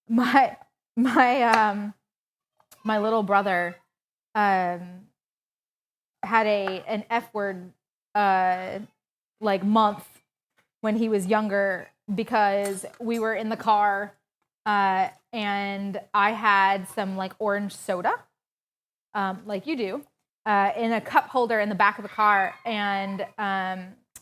my little brother had an F word like month when he was younger because we were in the car and I had some like orange soda, like you do, in a cup holder in the back of the car, and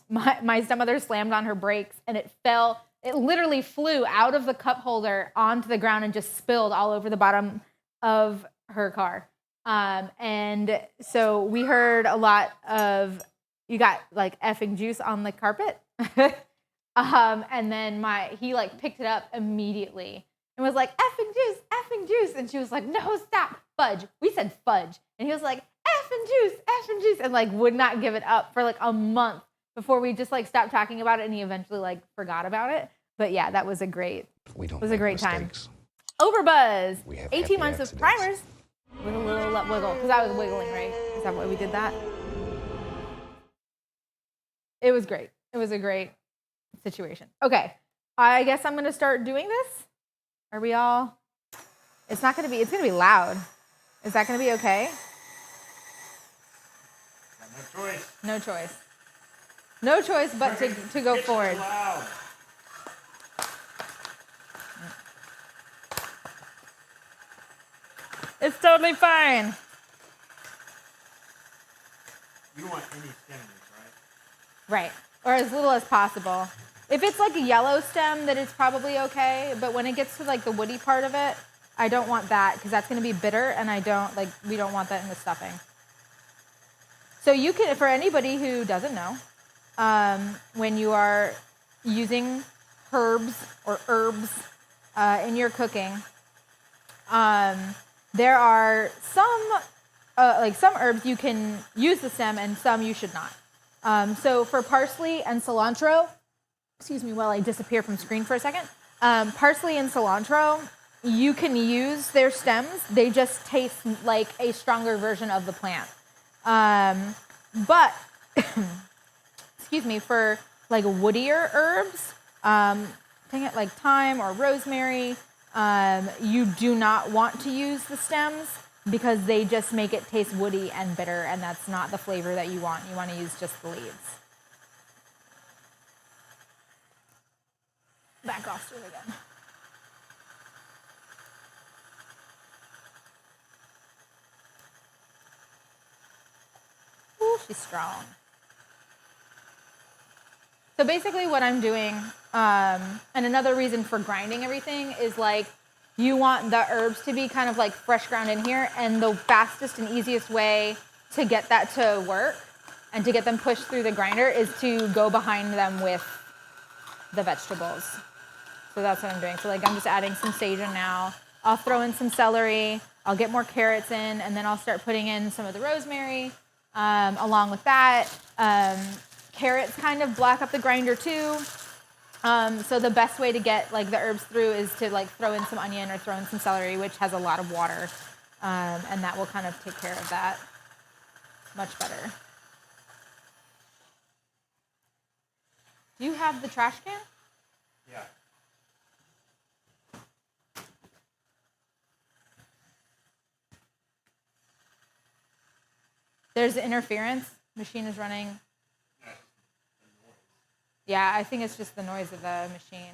my stepmother slammed on her brakes and it fell. It literally flew out of the cup holder onto the ground and just spilled all over the bottom of her car. And so we heard a lot of, you got like effing juice on the carpet. And then he like picked it up immediately and was like, effing juice. And she was like, no, stop, fudge. We said fudge. And he was like, effing juice. And like would not give it up for like a month before we just like stopped talking about it. And he eventually like forgot about it. But yeah, that was a great time. Overbuzz, 18 months of primers with a little wiggle. Because I was wiggling, right? Is that why we did that? It was great. It was a great situation. Okay, I guess I'm going to start doing this. Are we all? It's going to be loud. Is that going to be okay? No choice. No choice. No choice but to go forward. Loud. It's totally fine. You don't want any stems, right? Right. Or as little as possible. If it's like a yellow stem, then it's probably okay. But when it gets to like the woody part of it, I don't want that because that's going to be bitter, and we don't want that in the stuffing. So you can, for anybody who doesn't know, when you are using herbs or herbs in your cooking, there are some herbs you can use the stem and some you should not. So for parsley and cilantro, excuse me while I disappear from screen for a second. Parsley and cilantro, you can use their stems. They just taste like a stronger version of the plant. But, excuse me, for like woodier herbs, like thyme or rosemary, you do not want to use the stems because they just make it taste woody and bitter, and that's not the flavor that you want. You want to use just the leaves. Back off to it again. Ooh, she's strong. So basically what I'm doing, and another reason for grinding everything is like, you want the herbs to be kind of like fresh ground in here, and the fastest and easiest way to get that to work and to get them pushed through the grinder is to go behind them with the vegetables. So that's what I'm doing. So like I'm just adding some sage in now. I'll throw in some celery. I'll get more carrots in, and then I'll start putting in some of the rosemary along with that. Carrots kind of black up the grinder too. So the best way to get like the herbs through is to like throw in some onion or throw in some celery, which has a lot of water, and that will kind of take care of that much better. Do you have the trash can? Yeah. There's interference. Machine is running. Yeah, I think it's just the noise of the machine.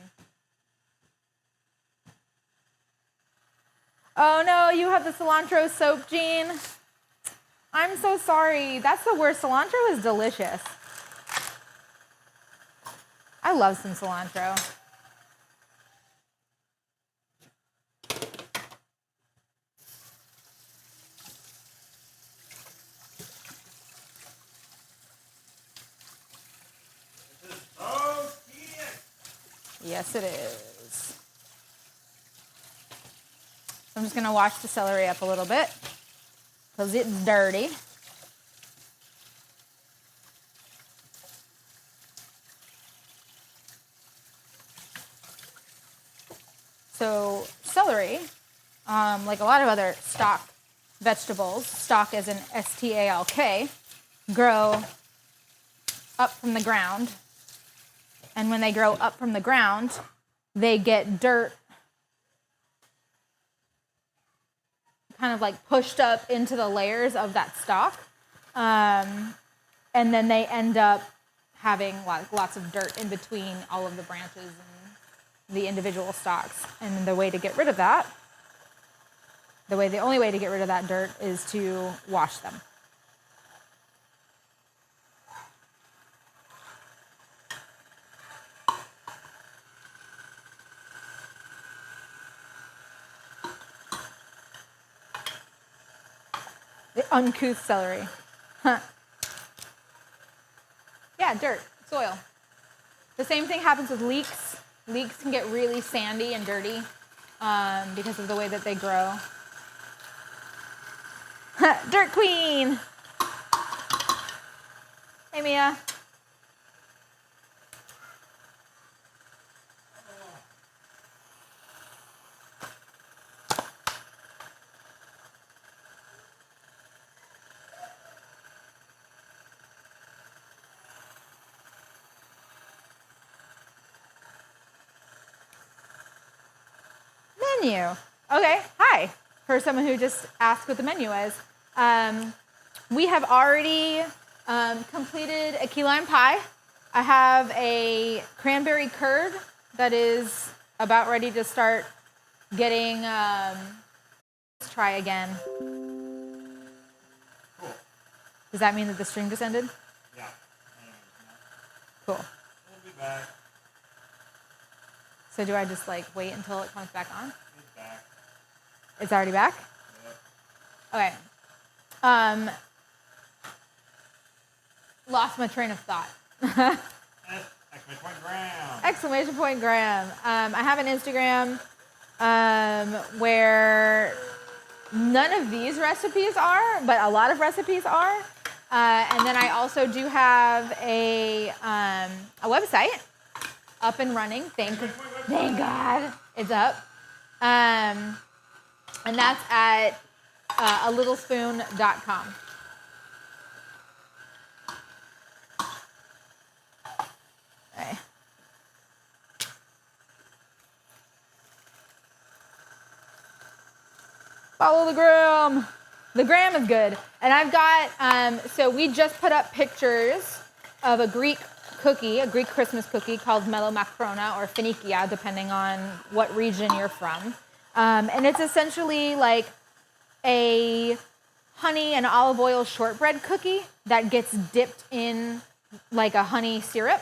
Oh no, you have the cilantro soap, Jean. I'm so sorry. That's the worst. Cilantro is delicious. I love some cilantro. Yes, it is. I'm just going to wash the celery up a little bit because it's dirty. So celery, like a lot of other stalk vegetables, stalk as in S-T-A-L-K, grow up from the ground. And when they grow up from the ground, they get dirt kind of like pushed up into the layers of that stalk. And then they end up having lots of dirt in between all of the branches and the individual stalks. And the way to get rid of that, the only way to get rid of that dirt is to wash them. The uncouth celery. Huh. Yeah, dirt, soil. The same thing happens with leeks. Leeks can get really sandy and dirty because of the way that they grow. Dirt queen. Hey, Mia. Menu. Okay, hi. For someone who just asked what the menu is. We have already completed a key lime pie. I have a cranberry curd that is about ready to start getting, let's try again. Cool. Does that mean that the stream just ended? Yeah. Cool. We'll be back. So do I just like wait until it comes back on? It's back. It's already back? Yep. Okay. Lost my train of thought. Exclamation point Graham. Exclamation point Graham. I have an Instagram where none of these recipes are, but a lot of recipes are. And then I also do have a website up and running. Thank God it's up. And that's at alittlespoon.com. Okay. Follow the gram. The gram is good. And I've got, so we just put up pictures of a Greek cookie, a Greek Christmas cookie called melomacrona or finikia, depending on what region you're from. And it's essentially like a honey and olive oil shortbread cookie that gets dipped in like a honey syrup.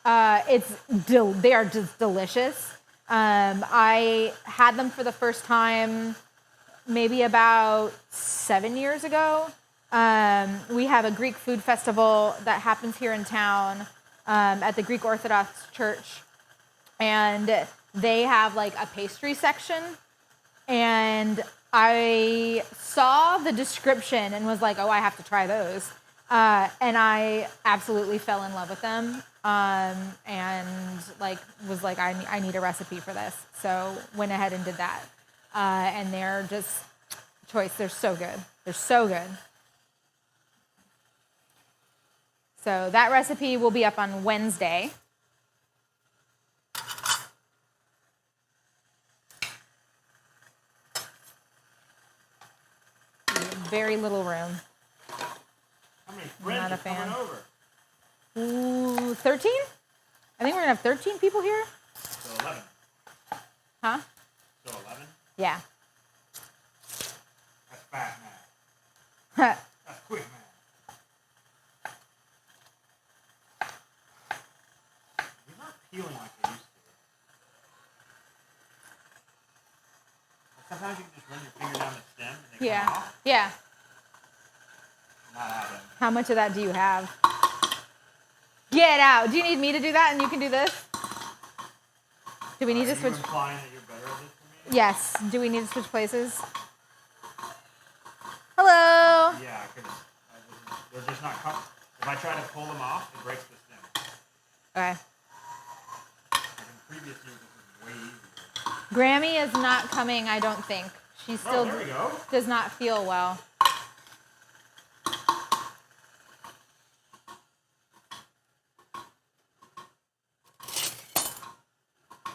They are just delicious. I had them for the first time maybe about 7 years ago. We have a Greek food festival that happens here in town at the Greek Orthodox Church. And they have like a pastry section. And I saw the description and was like, oh, I have to try those. And I absolutely fell in love with them. And like was like, I need a recipe for this. So went ahead and did that. And they're just choice. They're so good. They're so good. So that recipe will be up on Wednesday. Very little room. How many friends Not a are coming fan. over? Ooh, 13? I think we're going to have 13 people here. So 11. Huh? So 11? Yeah. That's fast math. That's quick math. They're not peeling like they used to. Sometimes you can just run your finger down the stem and they come off. Yeah. Not happening. How much of that do you have? Get out. Do you need me to do that and you can do this? Do we need to switch? Are you implying that you're better at this than me? Yes. Do we need to switch places? Hello. Yeah, because they're just not coming. If I try to pull them off, it breaks the stem. Okay. Like in previous years, this was way easier. Grammy is not coming, I don't think. She still there we go. does not feel well.